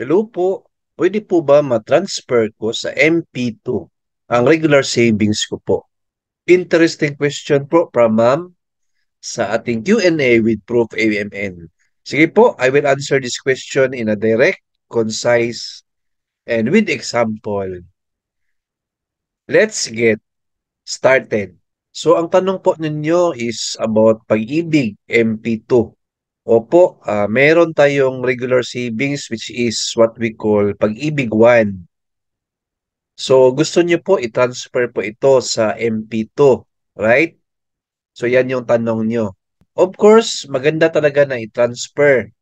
Hello po, pwede po ba ma-transfer ko sa MP2 ang regular savings ko po? Interesting question po from ma'am sa ating Q&A with Proof AMN. Sige po, I will answer this question in a direct, concise, and with example. Let's get started. So ang tanong po ninyo is about pag-ibig MP2. Opo, meron tayong regular savings which is what we call pag-ibig 1. So, gusto niyo po i-transfer po ito sa MP2, right? So, yan yung tanong niyo. Of course, maganda talaga na i-transfer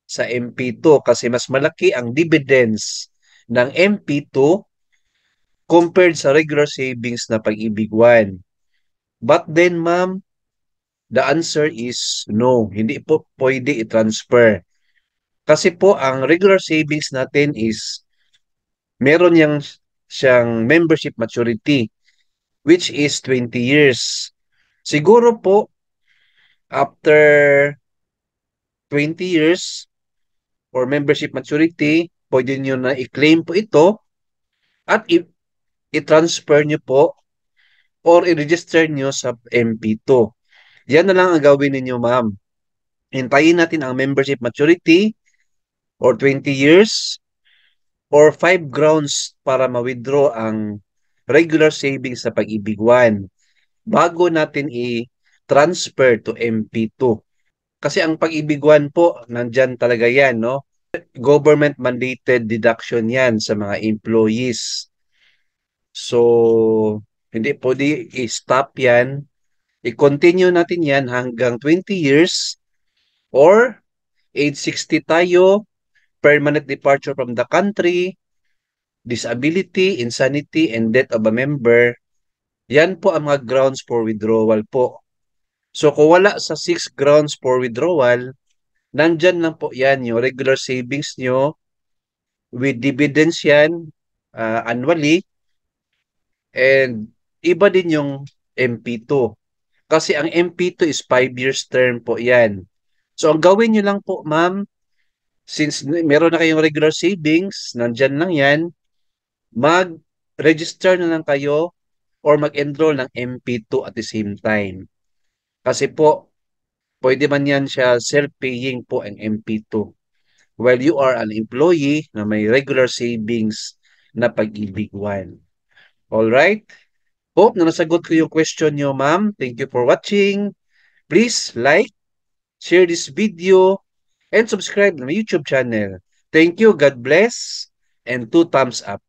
sa MP2 kasi mas malaki ang dividends ng MP2 compared sa regular savings na Pag-ibig 1. But then, ma'am, the answer is no. Hindi po pwede i-transfer. Kasi po, ang regular savings natin is meron siyang membership maturity which is 20 years. Siguro po, after 20 years or membership maturity, pwede nyo na i-claim po ito at i-transfer nyo po or i-register nyo sa MP2. Yan na lang ang gawin ninyo, ma'am. Hintayin natin ang membership maturity or 20 years or 5 grounds para ma-withdraw ang regular savings sa Pag-ibig 1 bago natin i-transfer to MP2. Kasi ang Pag-ibig 1 po, nandyan talaga yan, no? Government mandated deduction yan sa mga employees. So, hindi pwede i-stop yan. I-continue natin yan hanggang 20 years or age 60 tayo, permanent departure from the country, disability, insanity, and death of a member. Yan po ang mga grounds for withdrawal po. So, kung wala sa 6 grounds for withdrawal, nandyan lang po yan yung regular savings nyo with dividends yan annually and iba din yung MP2. Kasi ang MP2 is 5 years term po yan. So, ang gawin nyo lang po, ma'am, since meron na kayong regular savings, nandyan lang yan, mag-register na lang kayo or mag-enroll ng MP2 at the same time. Kasi po, pwede man yan siya self-paying po ang MP2. While you are an employee na may regular savings na Pag-ibig 1. Alright? Hope na nasagot ko yung question nyo, ma'am. Thank you for watching. Please like, share this video, and subscribe to my YouTube channel. Thank you, God bless, and 2 thumbs up.